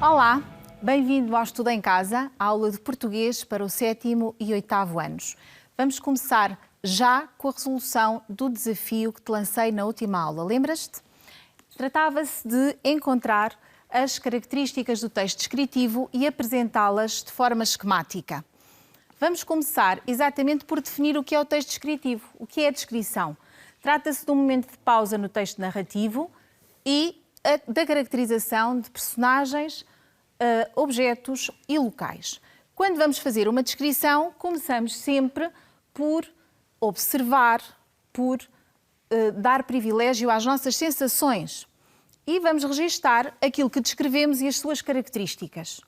Olá, bem-vindo ao Estudo em Casa, aula de português para o 7º e 8º anos. Vamos começar já com a resolução do desafio que te lancei na última aula. Lembras-te? Tratava-se de encontrar as características do texto descritivo e apresentá-las de forma esquemática. Vamos começar exatamente por definir o que é o texto descritivo. O que é a descrição? Trata-se de um momento de pausa no texto narrativo e da caracterização de personagens, objetos e locais. Quando vamos fazer uma descrição, começamos sempre por observar, por dar privilégio às nossas sensações e vamos registar aquilo que descrevemos e as suas características.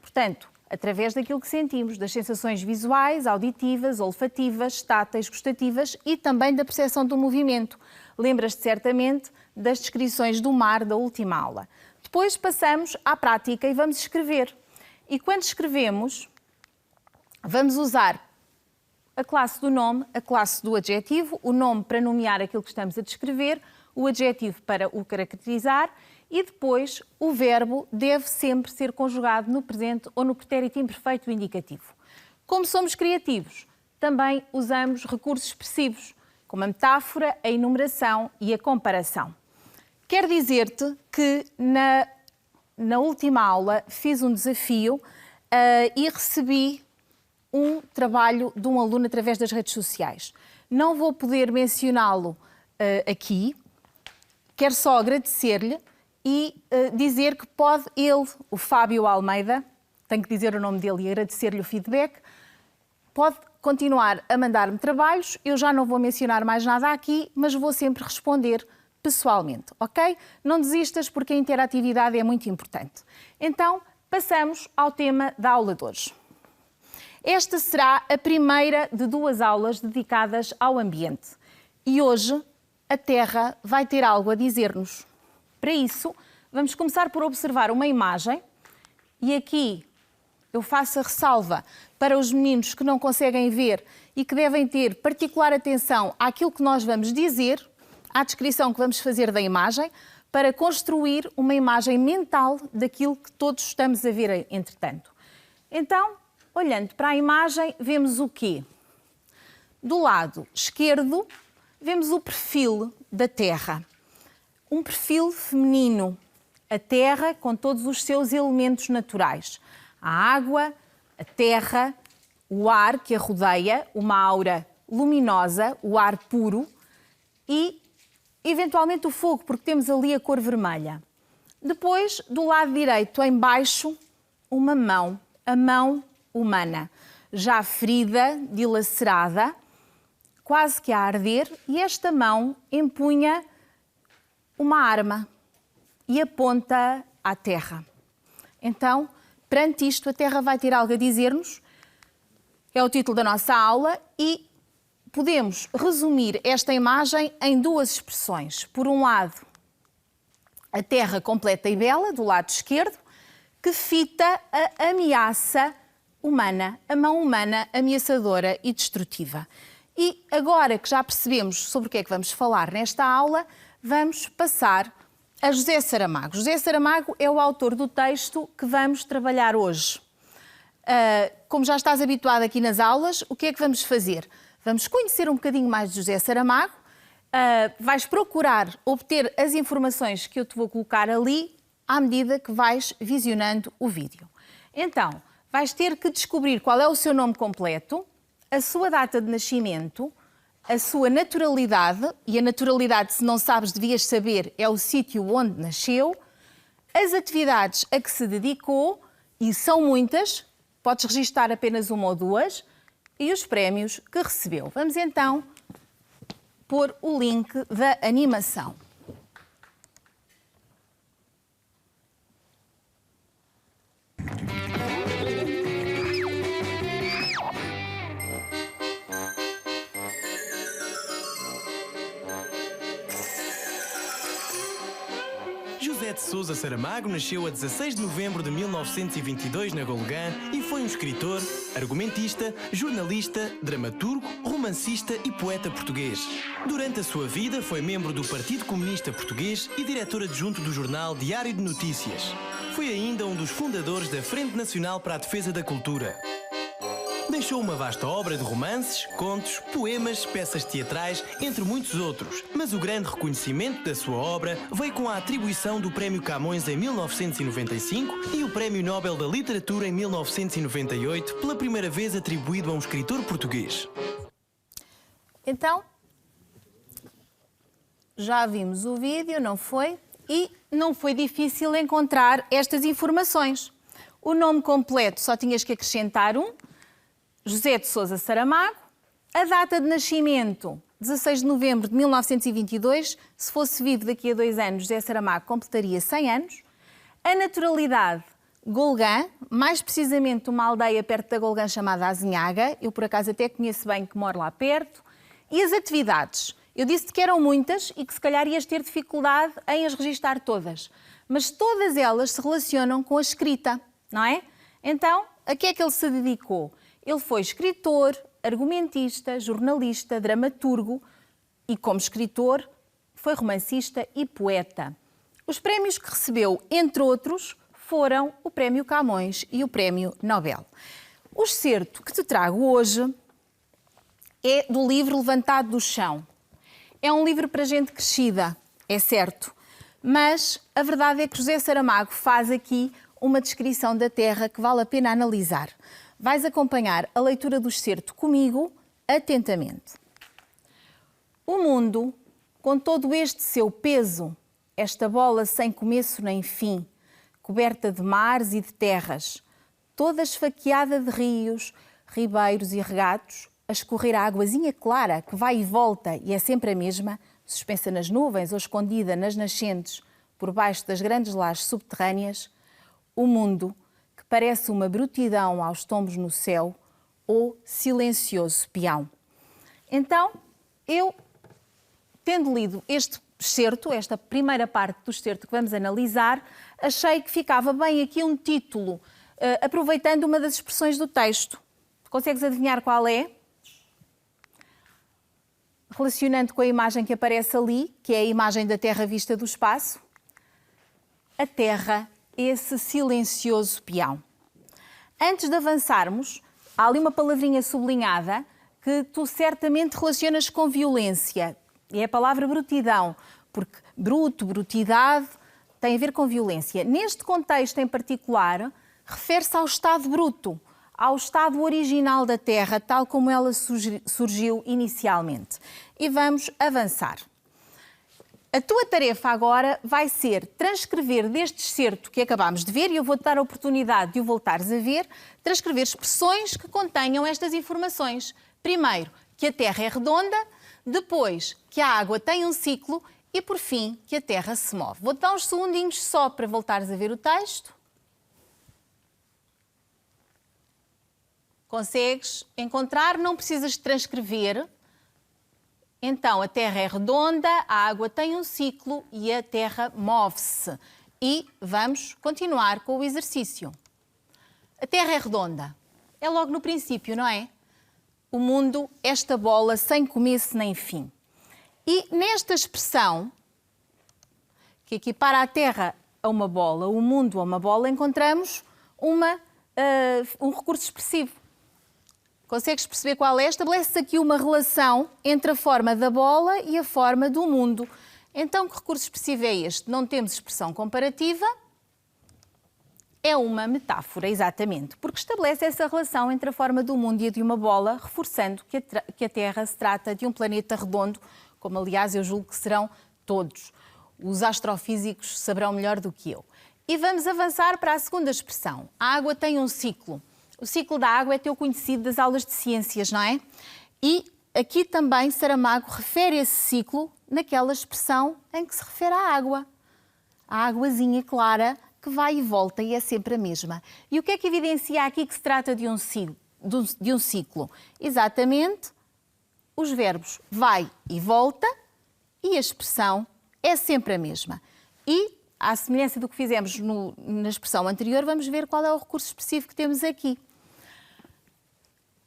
Portanto, através daquilo que sentimos, das sensações visuais, auditivas, olfativas, táteis, gustativas e também da percepção do movimento. Lembras-te certamente das descrições do mar da última aula. Depois passamos à prática e vamos escrever. E quando escrevemos, vamos usar a classe do nome, a classe do adjetivo, o nome para nomear aquilo que estamos a descrever, o adjetivo para o caracterizar e depois o verbo deve sempre ser conjugado no presente ou no pretérito imperfeito indicativo. Como somos criativos, também usamos recursos expressivos, como a metáfora, a enumeração e a comparação. Quero dizer-te que na última aula fiz um desafio e recebi um trabalho de um aluno através das redes sociais. Não vou poder mencioná-lo aqui, quero só agradecer-lhe e dizer que pode ele, o Fábio Almeida, tenho que dizer o nome dele e agradecer-lhe o feedback, pode continuar a mandar-me trabalhos, eu já não vou mencionar mais nada aqui, mas vou sempre responder pessoalmente, ok? Não desistas porque a interatividade é muito importante. Então, passamos ao tema da aula de hoje. Esta será a primeira de 2 aulas dedicadas ao ambiente. E hoje a Terra vai ter algo a dizer-nos. Para isso, vamos começar por observar uma imagem e aqui eu faço a ressalva para os meninos que não conseguem ver e que devem ter particular atenção àquilo que nós vamos dizer, à descrição que vamos fazer da imagem, para construir uma imagem mental daquilo que todos estamos a ver entretanto. Então, olhando para a imagem, vemos o quê? Do lado esquerdo, vemos o perfil da Terra. Um perfil feminino. A Terra com todos os seus elementos naturais. A água, a terra, o ar que a rodeia, uma aura luminosa, o ar puro e, eventualmente, o fogo, porque temos ali a cor vermelha. Depois, do lado direito, em baixo, uma mão, a mão humana, já ferida, dilacerada, quase que a arder, e esta mão empunha uma arma e aponta à terra. Então, perante isto, a Terra vai ter algo a dizer-nos, é o título da nossa aula, e podemos resumir esta imagem em 2 expressões. Por um lado, a Terra completa e bela, do lado esquerdo, que fita a ameaça humana, a mão humana ameaçadora e destrutiva. E agora que já percebemos sobre o que é que vamos falar nesta aula, vamos passar a José Saramago. José Saramago é o autor do texto que vamos trabalhar hoje. Como já estás habituado aqui nas aulas, o que é que vamos fazer? Vamos conhecer um bocadinho mais de José Saramago, vais procurar obter as informações que eu te vou colocar ali à medida que vais visionando o vídeo. Então, vais ter que descobrir qual é o seu nome completo, a sua data de nascimento, a sua naturalidade, e a naturalidade, se não sabes, devias saber, é o sítio onde nasceu, as atividades a que se dedicou, e são muitas, podes registar apenas 1 ou 2, e os prémios que recebeu. Vamos então pôr o link da animação. José de Sousa Saramago nasceu a 16 de novembro de 1922 na Golgã e foi um escritor, argumentista, jornalista, dramaturgo, romancista e poeta português. Durante a sua vida foi membro do Partido Comunista Português e diretor adjunto do jornal Diário de Notícias. Foi ainda um dos fundadores da Frente Nacional para a Defesa da Cultura. Deixou uma vasta obra de romances, contos, poemas, peças teatrais, entre muitos outros. Mas o grande reconhecimento da sua obra veio com a atribuição do Prémio Camões em 1995 e o Prémio Nobel da Literatura em 1998, pela primeira vez atribuído a um escritor português. Então, já vimos o vídeo, não foi? E não foi difícil encontrar estas informações. O nome completo só tinhas que acrescentar um, José de Sousa Saramago, a data de nascimento, 16 de novembro de 1922, se fosse vivo daqui a 2 anos, José Saramago completaria 100 anos, a naturalidade, Golgã, mais precisamente uma aldeia perto da Golgã chamada Azinhaga, eu por acaso até conheço bem que moro lá perto, e as atividades. Eu disse-te que eram muitas e que se calhar ias ter dificuldade em as registar todas, mas todas elas se relacionam com a escrita, não é? Então, a que é que ele se dedicou? Ele foi escritor, argumentista, jornalista, dramaturgo e, como escritor, foi romancista e poeta. Os prémios que recebeu, entre outros, foram o Prémio Camões e o Prémio Nobel. O excerto que te trago hoje é do livro Levantado do Chão. É um livro para gente crescida, é certo, mas a verdade é que José Saramago faz aqui uma descrição da Terra que vale a pena analisar. Vais acompanhar a leitura do excerto comigo atentamente. O mundo, com todo este seu peso, esta bola sem começo nem fim, coberta de mares e de terras, toda esfaqueada de rios, ribeiros e regatos, a escorrer a águazinha clara que vai e volta e é sempre a mesma, suspensa nas nuvens ou escondida nas nascentes, por baixo das grandes lajes subterrâneas, o mundo, que parece uma brutidão aos tombos no céu, ou silencioso peão. Então, eu, tendo lido este excerto, esta primeira parte do excerto que vamos analisar, achei que ficava bem aqui um título, aproveitando uma das expressões do texto. Consegues adivinhar qual é? Relacionando com a imagem que aparece ali, que é a imagem da Terra vista do espaço. A Terra, esse silencioso peão. Antes de avançarmos, há ali uma palavrinha sublinhada que tu certamente relacionas com violência. E é a palavra brutidão, porque bruto, brutidade, tem a ver com violência. Neste contexto em particular, refere-se ao estado bruto, ao estado original da Terra, tal como ela surgiu inicialmente. E vamos avançar. A tua tarefa agora vai ser transcrever deste excerto que acabámos de ver, e eu vou-te dar a oportunidade de o voltares a ver, transcrever expressões que contenham estas informações. Primeiro, que a Terra é redonda, depois, que a água tem um ciclo e, por fim, que a Terra se move. Vou-te dar uns segundinhos só para voltares a ver o texto. Consegues encontrar? Não precisas de transcrever. Então, a Terra é redonda, a água tem um ciclo e a Terra move-se. E vamos continuar com o exercício. A Terra é redonda. É logo no princípio, não é? O mundo, esta bola sem começo nem fim. E nesta expressão, que equipara a Terra a uma bola, o mundo a uma bola, encontramos um recurso expressivo. Consegues perceber qual é? Estabelece-se aqui uma relação entre a forma da bola e a forma do mundo. Então, que recurso expressivo é este? Não temos expressão comparativa, é uma metáfora, exatamente, porque estabelece essa relação entre a forma do mundo e a de uma bola, reforçando que a Terra se trata de um planeta redondo, como aliás eu julgo que serão todos. Os astrofísicos saberão melhor do que eu. E vamos avançar para a segunda expressão. A água tem um ciclo. O ciclo da água é teu conhecido das aulas de ciências, não é? E aqui também Saramago refere esse ciclo naquela expressão em que se refere à água. A águazinha clara que vai e volta e é sempre a mesma. E o que é que evidencia aqui que se trata de um ciclo? Exatamente os verbos vai e volta e a expressão é sempre a mesma. E à semelhança do que fizemos na expressão anterior, vamos ver qual é o recurso específico que temos aqui.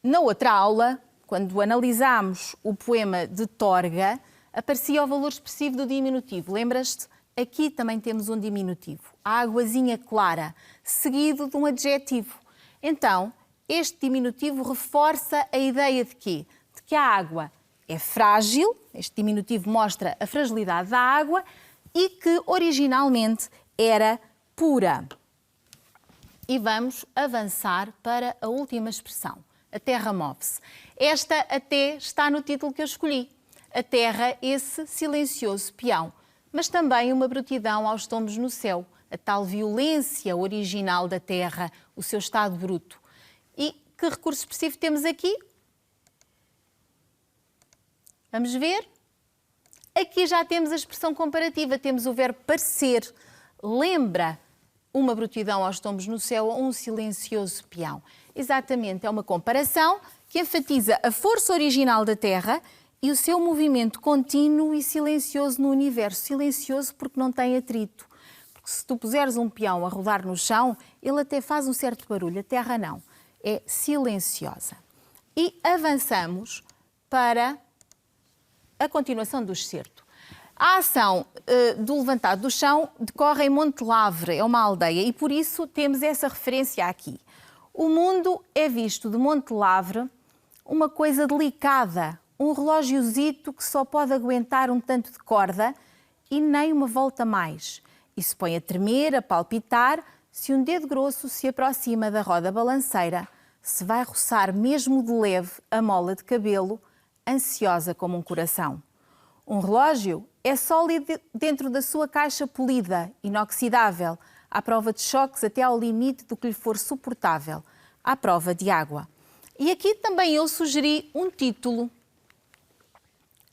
Na outra aula, quando analisámos o poema de Torga, aparecia o valor expressivo do diminutivo. Lembras-te? Aqui também temos um diminutivo, a águazinha clara, seguido de um adjetivo. Então, este diminutivo reforça a ideia de quê? De que a água é frágil, este diminutivo mostra a fragilidade da água, e que originalmente era pura. E vamos avançar para a última expressão. A terra move-se. Esta até está no título que eu escolhi. A terra, esse silencioso peão. Mas também uma brutidão aos tombos no céu. A tal violência original da terra, o seu estado bruto. E que recurso específico temos aqui? Vamos ver? Aqui já temos a expressão comparativa. Temos o verbo parecer. Lembra uma brutidão aos tombos no céu ou um silencioso peão. Exatamente, é uma comparação que enfatiza a força original da Terra e o seu movimento contínuo e silencioso no universo. Silencioso porque não tem atrito. Porque se tu puseres um peão a rodar no chão, ele até faz um certo barulho. A Terra não. É silenciosa. E avançamos para a continuação do excerto. A ação do levantado do chão decorre em Monte Lavre, é uma aldeia, e por isso temos essa referência aqui. O mundo é visto de Monte Lavre uma coisa delicada, um relógiozito que só pode aguentar um tanto de corda e nem uma volta mais. E se põe a tremer, a palpitar, se um dedo grosso se aproxima da roda balanceira, se vai roçar mesmo de leve a mola de cabelo, ansiosa como um coração. Um relógio é sólido dentro da sua caixa polida, inoxidável, à prova de choques até ao limite do que lhe for suportável, à prova de água. E aqui também eu sugeri um título,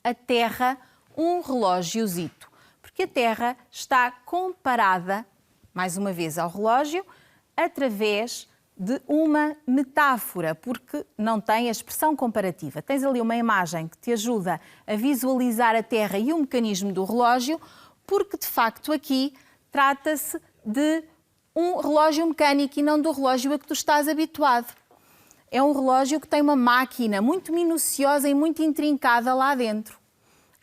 A Terra, um relógiozito, porque a Terra está comparada, mais uma vez, ao relógio, através de uma metáfora, porque não tem a expressão comparativa. Tens ali uma imagem que te ajuda a visualizar a Terra e o mecanismo do relógio, porque de facto aqui trata-se de um relógio mecânico e não do relógio a que tu estás habituado. É um relógio que tem uma máquina muito minuciosa e muito intrincada lá dentro.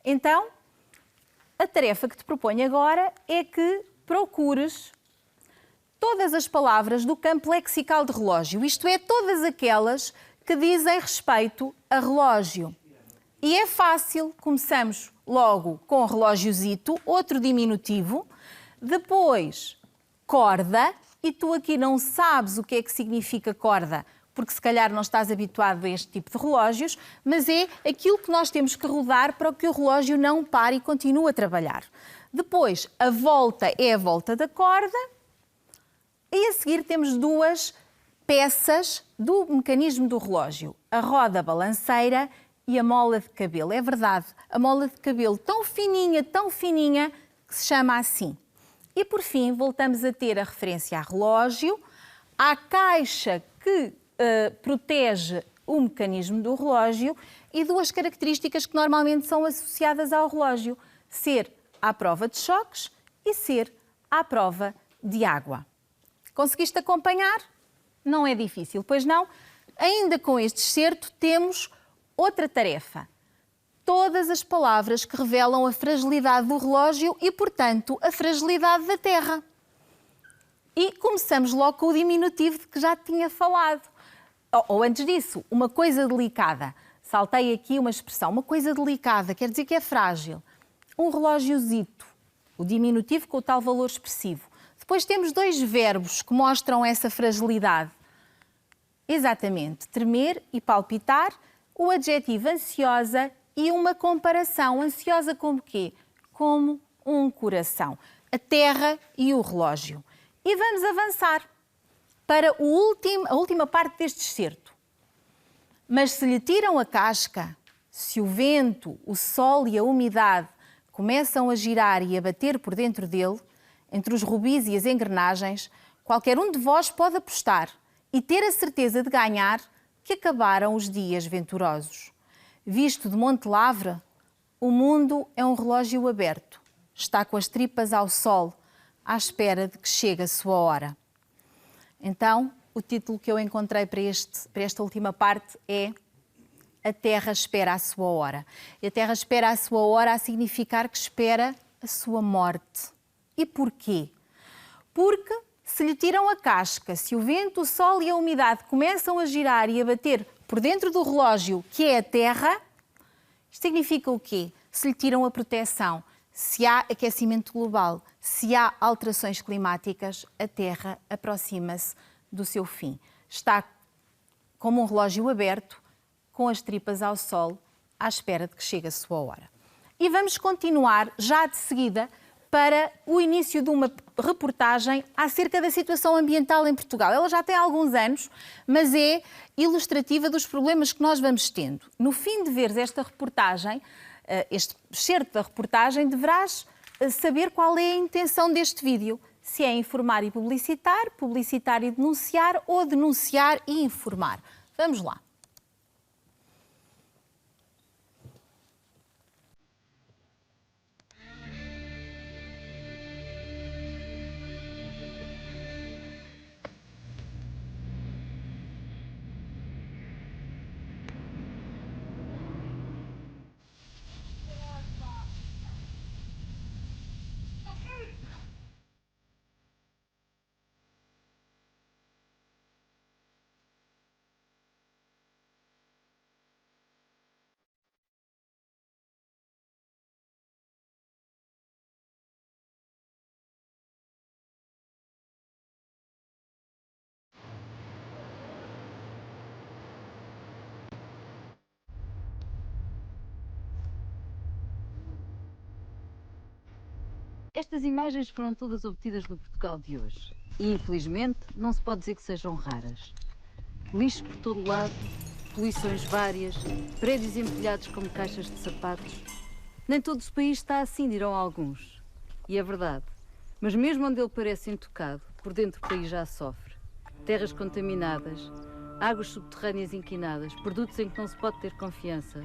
Então, a tarefa que te proponho agora é que procures todas as palavras do campo lexical de relógio, isto é, todas aquelas que dizem respeito a relógio. E é fácil, começamos logo com relógiozito, outro diminutivo, depois corda, e tu aqui não sabes o que é que significa corda, porque se calhar não estás habituado a este tipo de relógios, mas é aquilo que nós temos que rodar para que o relógio não pare e continue a trabalhar. Depois, a volta é a volta da corda, e a seguir temos duas peças do mecanismo do relógio, a roda balanceira e a mola de cabelo. É verdade, a mola de cabelo tão fininha, que se chama assim. E por fim, voltamos a ter a referência a relógio, à caixa que protege o mecanismo do relógio e duas características que normalmente são associadas ao relógio: ser à prova de choques e ser à prova de água. Conseguiste acompanhar? Não é difícil, pois não? Ainda com este excerto temos outra tarefa. Todas as palavras que revelam a fragilidade do relógio e, portanto, a fragilidade da Terra. E começamos logo com o diminutivo de que já tinha falado. Ou antes disso, uma coisa delicada. Saltei aqui uma expressão, uma coisa delicada, quer dizer que é frágil. Um relógiozito, o diminutivo com o tal valor expressivo. Depois temos dois verbos que mostram essa fragilidade. Exatamente, tremer e palpitar, o adjetivo ansiosa e uma comparação. Ansiosa como quê? Como um coração. A terra e o relógio. E vamos avançar para a última parte deste excerto. Mas se lhe tiram a casca, se o vento, o sol e a umidade começam a girar e a bater por dentro dele, entre os rubis e as engrenagens, qualquer um de vós pode apostar e ter a certeza de ganhar que acabaram os dias venturosos. Visto de Monte Lavre, o mundo é um relógio aberto. Está com as tripas ao sol, à espera de que chegue a sua hora. Então, o título que eu encontrei para esta última parte é A Terra espera a sua hora. E a Terra espera a sua hora a significar que espera a sua morte. E porquê? Porque se lhe tiram a casca, se o vento, o sol e a umidade começam a girar e a bater por dentro do relógio, que é a Terra, isto significa o quê? Se lhe tiram a proteção, se há aquecimento global, se há alterações climáticas, a Terra aproxima-se do seu fim. Está como um relógio aberto, com as tripas ao sol, à espera de que chegue a sua hora. E vamos continuar, já de seguida, para o início de uma reportagem acerca da situação ambiental em Portugal. Ela já tem alguns anos, mas é ilustrativa dos problemas que nós vamos tendo. No fim de veres esta reportagem, este excerto da reportagem, deverás saber qual é a intenção deste vídeo. Se é informar e publicitar, publicitar e denunciar, ou denunciar e informar. Vamos lá. Estas imagens foram todas obtidas no Portugal de hoje e, infelizmente, não se pode dizer que sejam raras. Lixo por todo lado, poluições várias, prédios empilhados como caixas de sapatos. Nem todo o país está assim, dirão alguns. E é verdade. Mas mesmo onde ele parece intocado, por dentro o país já sofre. Terras contaminadas, águas subterrâneas inquinadas, produtos em que não se pode ter confiança.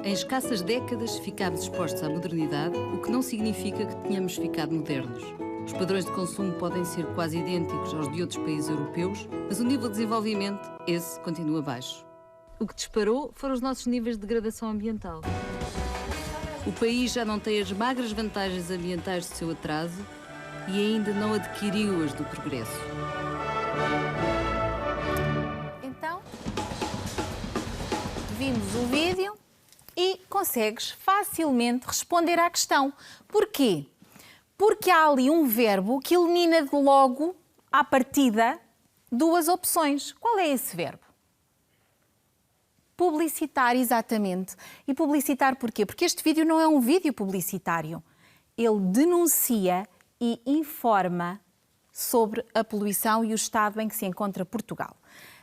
Em escassas décadas ficámos expostos à modernidade, o que não significa que tenhamos ficado modernos. Os padrões de consumo podem ser quase idênticos aos de outros países europeus, mas o nível de desenvolvimento, esse, continua baixo. O que disparou foram os nossos níveis de degradação ambiental. O país já não tem as magras vantagens ambientais do seu atraso e ainda não adquiriu as do progresso. Então, vimos o vídeo e consegues facilmente responder à questão. Porquê? Porque há ali um verbo que elimina de logo, à partida, duas opções. Qual é esse verbo? Publicitar, exatamente. E publicitar porquê? Porque este vídeo não é um vídeo publicitário. Ele denuncia e informa sobre a poluição e o estado em que se encontra Portugal.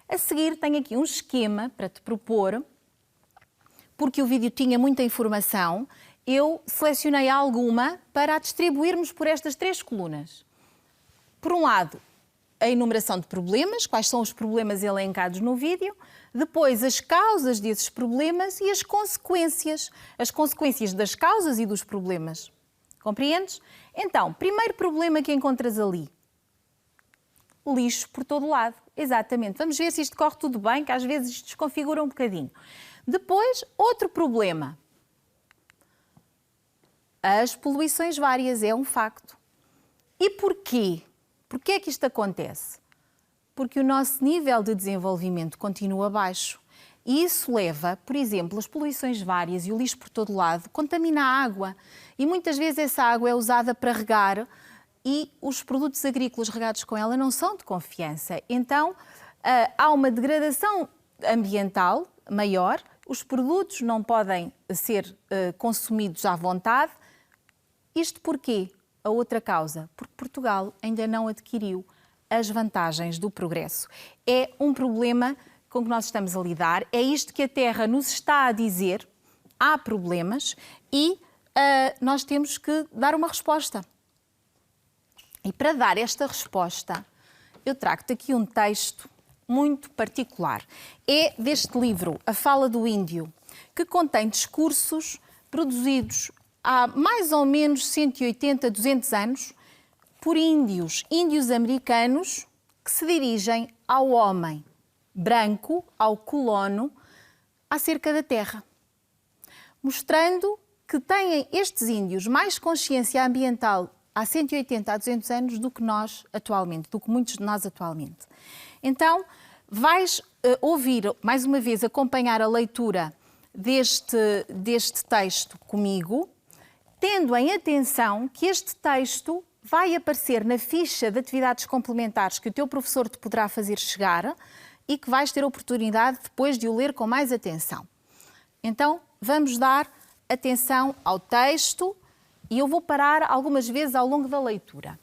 A seguir, tenho aqui um esquema para te propor. Porque o vídeo tinha muita informação, eu selecionei alguma para a distribuirmos por estas três colunas. Por um lado, a enumeração de problemas, quais são os problemas elencados no vídeo, depois as causas desses problemas e as consequências das causas e dos problemas. Compreendes? Então, primeiro problema que encontras ali, lixo por todo lado. Exatamente. Vamos ver se isto corre tudo bem, que às vezes isto desconfigura um bocadinho. Depois, outro problema. As poluições várias, é um facto. E porquê? Porquê é que isto acontece? Porque o nosso nível de desenvolvimento continua baixo. E isso leva, por exemplo, as poluições várias e o lixo por todo lado, contamina a água. E muitas vezes essa água é usada para regar e os produtos agrícolas regados com ela não são de confiança. Então, há uma degradação ambiental maior, os produtos não podem ser consumidos à vontade. Isto porquê? A outra causa, porque Portugal ainda não adquiriu as vantagens do progresso. É um problema com que nós estamos a lidar, é isto que a Terra nos está a dizer, há problemas e nós temos que dar uma resposta. E para dar esta resposta, eu trago-te aqui um texto muito particular. É deste livro, A Fala do Índio, que contém discursos produzidos há mais ou menos 180, 200 anos, por índios americanos que se dirigem ao homem branco, ao colono, acerca da terra, mostrando que têm estes índios mais consciência ambiental há 180 a 200 anos do que nós atualmente, do que muitos de nós atualmente. Então, vais ouvir, mais uma vez, acompanhar a leitura deste texto comigo, tendo em atenção que este texto vai aparecer na ficha de atividades complementares que o teu professor te poderá fazer chegar e que vais ter a oportunidade depois de o ler com mais atenção. Então, vamos dar atenção ao texto e eu vou parar algumas vezes ao longo da leitura.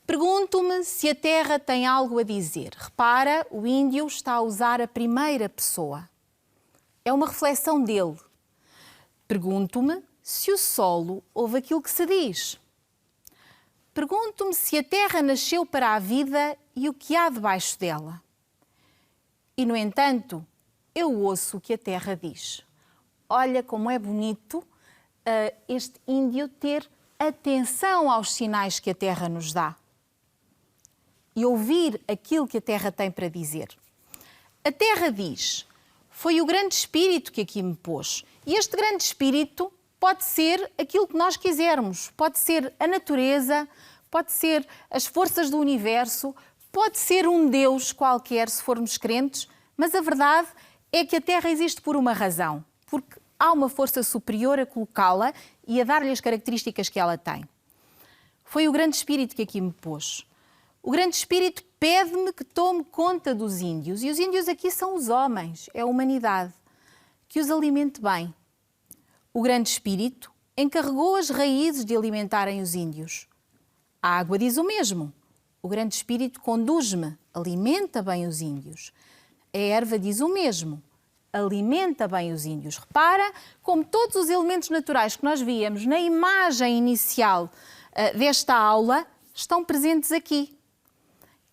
Pergunto-me se a terra tem algo a dizer. Repara, o índio está a usar a primeira pessoa. É uma reflexão dele. Pergunto-me se o solo ouve aquilo que se diz. Pergunto-me se a terra nasceu para a vida e o que há debaixo dela. E, no entanto, eu ouço o que a terra diz. Olha como é bonito este índio ter atenção aos sinais que a terra nos dá e ouvir aquilo que a terra tem para dizer. A terra diz: foi o grande espírito que aqui me pôs. E este grande espírito pode ser aquilo que nós quisermos. Pode ser a natureza, pode ser as forças do universo, pode ser um Deus qualquer, se formos crentes, mas a verdade é que a Terra existe por uma razão, porque há uma força superior a colocá-la e a dar-lhe as características que ela tem. Foi o grande espírito que aqui me pôs. O grande espírito pede-me que tome conta dos índios, e os índios aqui são os homens, é a humanidade, que os alimente bem. O grande espírito encarregou as raízes de alimentarem os índios. A água diz o mesmo. O grande espírito conduz-me, alimenta bem os índios. A erva diz o mesmo, alimenta bem os índios. Repara como todos os elementos naturais que nós víamos na imagem inicial desta aula estão presentes aqui.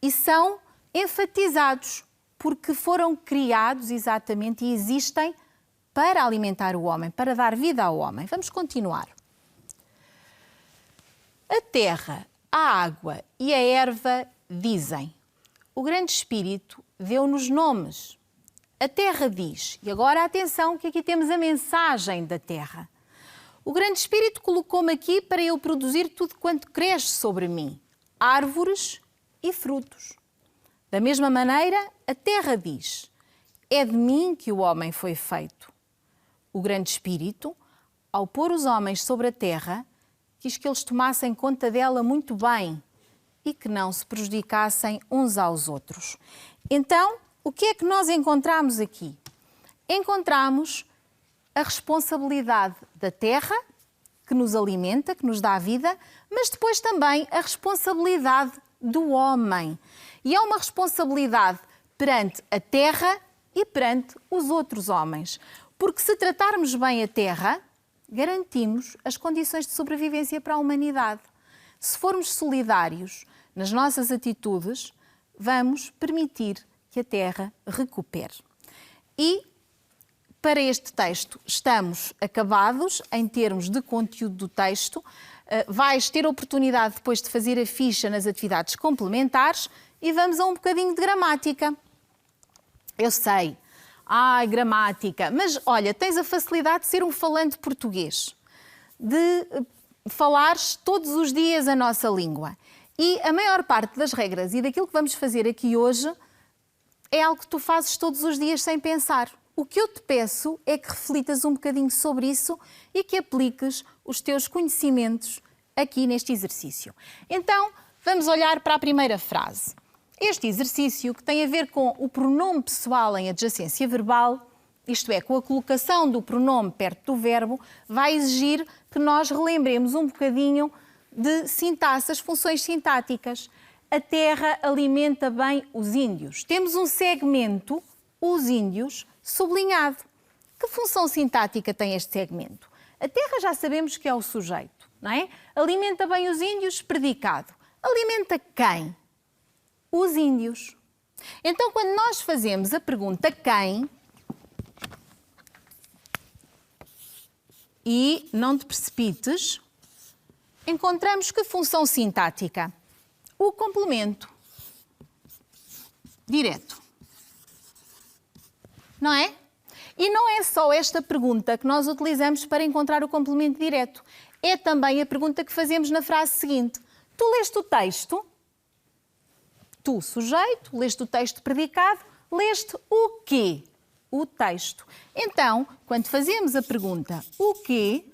E são enfatizados, porque foram criados exatamente e existem para alimentar o homem, para dar vida ao homem. Vamos continuar. A terra, a água e a erva dizem. O grande espírito deu-nos nomes. A terra diz, e agora atenção que aqui temos a mensagem da terra. O grande espírito colocou-me aqui para eu produzir tudo quanto cresce sobre mim, árvores e frutos. Da mesma maneira, a terra diz, é de mim que o homem foi feito. O grande espírito, ao pôr os homens sobre a terra, quis que eles tomassem conta dela muito bem e que não se prejudicassem uns aos outros. Então, o que é que nós encontramos aqui? Encontramos a responsabilidade da terra, que nos alimenta, que nos dá a vida, mas depois também a responsabilidade do homem. E é uma responsabilidade perante a terra e perante os outros homens. Porque se tratarmos bem a terra, garantimos as condições de sobrevivência para a humanidade. Se formos solidários nas nossas atitudes, vamos permitir que a terra recupere. E para este texto estamos acabados em termos de conteúdo do texto. Vais ter a oportunidade depois de fazer a ficha nas atividades complementares e vamos a um bocadinho de gramática. Eu sei, gramática, mas olha, tens a facilidade de ser um falante português, de falares todos os dias a nossa língua. E a maior parte das regras e daquilo que vamos fazer aqui hoje é algo que tu fazes todos os dias sem pensar. O que eu te peço é que reflitas um bocadinho sobre isso e que apliques os teus conhecimentos aqui neste exercício. Então, vamos olhar para a primeira frase. Este exercício, que tem a ver com o pronome pessoal em adjacência verbal, isto é, com a colocação do pronome perto do verbo, vai exigir que nós relembremos um bocadinho de sintaxe, as funções sintáticas. A terra alimenta bem os índios. Temos um segmento, os índios, sublinhado. Que função sintática tem este segmento? A terra já sabemos que é o sujeito, não é? Alimenta bem os índios, predicado. Alimenta quem? Os índios. Então, quando nós fazemos a pergunta quem, e não te precipites, encontramos que função sintática? o complemento direto. Não é? E não é só esta pergunta que nós utilizamos para encontrar o complemento direto. É também a pergunta que fazemos na frase seguinte. Tu leste o texto? Tu, sujeito, leste o texto predicado, leste o quê? O texto. Então, quando fazemos a pergunta o quê,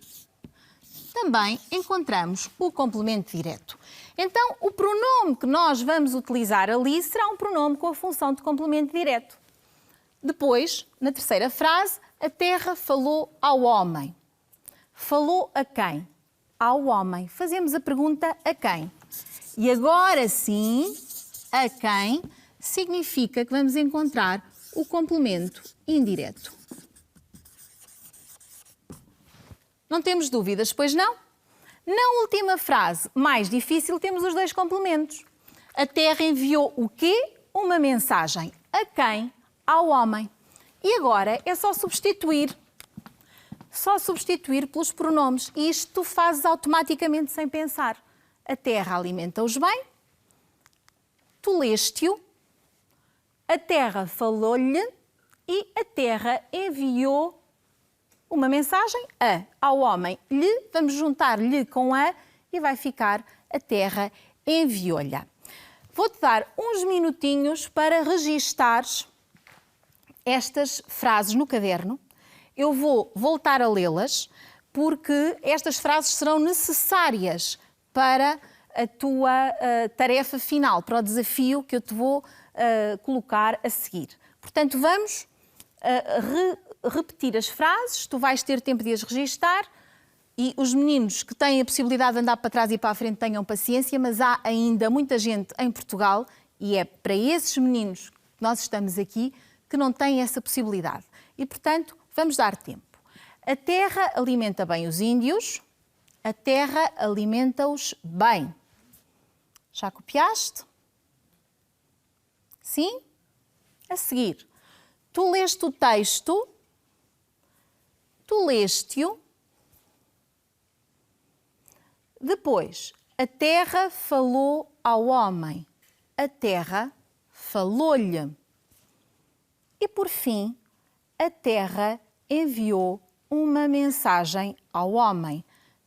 também encontramos o complemento direto. Então, o pronome que nós vamos utilizar ali será um pronome com a função de complemento direto. Depois, na terceira frase, a terra falou ao homem. Falou a quem? Ao homem. Fazemos a pergunta a quem? E agora sim, a quem significa que vamos encontrar o complemento indireto. Não temos dúvidas, pois não? Na última frase, mais difícil, temos os dois complementos. A terra enviou o quê? Uma mensagem. A quem? Ao homem. E agora é só substituir. Só substituir pelos pronomes. E isto tu fazes automaticamente sem pensar. A terra alimenta-os bem. Tu leste-o. A terra falou-lhe e a terra enviou uma mensagem ao homem. Lhe, vamos juntar lhe com a e vai ficar a terra enviou-lhe. Vou-te dar uns minutinhos para registares estas frases no caderno. Eu vou voltar a lê-las porque estas frases serão necessárias para a tua tarefa final, para o desafio que eu te vou colocar a seguir. Portanto, vamos repetir as frases, tu vais ter tempo de as registar e os meninos que têm a possibilidade de andar para trás e para a frente tenham paciência, mas há ainda muita gente em Portugal e é para esses meninos que nós estamos aqui que não têm essa possibilidade. E, portanto, vamos dar tempo. A terra alimenta bem os índios, a terra alimenta-os bem. Já copiaste? Sim? A seguir, tu leste o texto, tu leste-o. Depois, a terra falou ao homem, a terra falou-lhe. E, por fim, a terra enviou uma mensagem ao homem,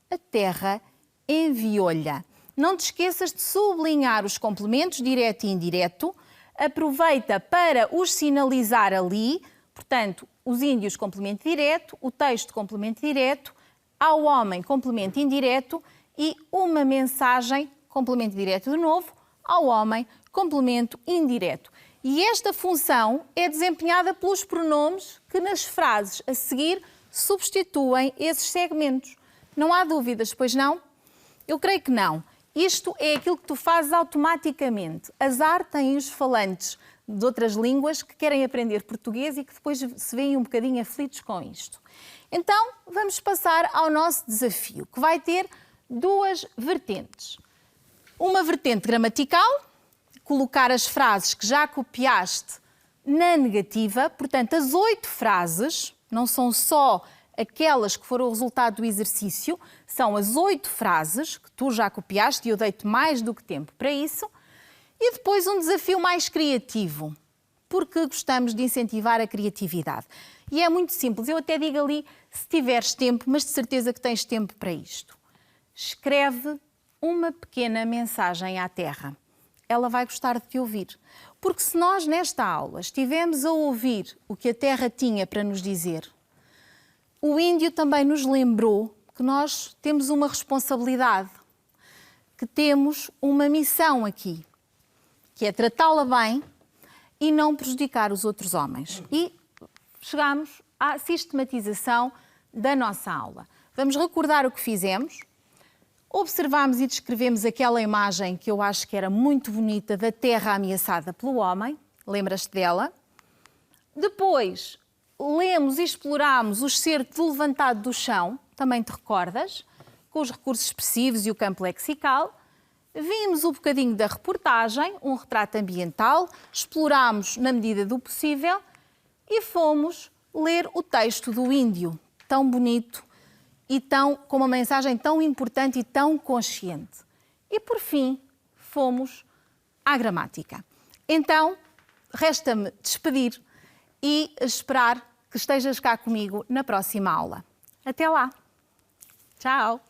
a terra enviou-lhe. Não te esqueças de sublinhar os complementos direto e indireto. Aproveita para os sinalizar ali. Portanto, os índios, complemento direto, o texto, complemento direto, ao homem, complemento indireto e uma mensagem, complemento direto de novo, ao homem, complemento indireto. E esta função é desempenhada pelos pronomes que nas frases a seguir substituem esses segmentos. Não há dúvidas, pois não? Eu creio que não. Isto é aquilo que tu fazes automaticamente. Azar tem os falantes de outras línguas que querem aprender português e que depois se veem um bocadinho aflitos com isto. Então, vamos passar ao nosso desafio, que vai ter duas vertentes. Uma vertente gramatical, colocar as frases que já copiaste na negativa, portanto, as 8 frases, não são só aquelas que foram o resultado do exercício, são as 8 frases que tu já copiaste e eu dei-te mais do que tempo para isso. E depois um desafio mais criativo, porque gostamos de incentivar a criatividade. E é muito simples, eu até digo ali, se tiveres tempo, mas de certeza que tens tempo para isto. Escreve uma pequena mensagem à Terra. Ela vai gostar de te ouvir. Porque se nós, nesta aula, estivemos a ouvir o que a Terra tinha para nos dizer, o índio também nos lembrou que nós temos uma responsabilidade, que temos uma missão aqui, que é tratá-la bem e não prejudicar os outros homens. E chegamos à sistematização da nossa aula. Vamos recordar o que fizemos. Observámos e descrevemos aquela imagem que eu acho que era muito bonita da terra ameaçada pelo homem. Lembras-te dela? Depois, lemos e explorámos o cerco levantado do chão, também te recordas, com os recursos expressivos e o campo lexical. Vimos um bocadinho da reportagem, um retrato ambiental, explorámos na medida do possível e fomos ler o texto do índio, tão bonito e com uma mensagem tão importante e tão consciente. E, por fim, fomos à gramática. Então, resta-me despedir e esperar que estejas cá comigo na próxima aula. Até lá! Tchau!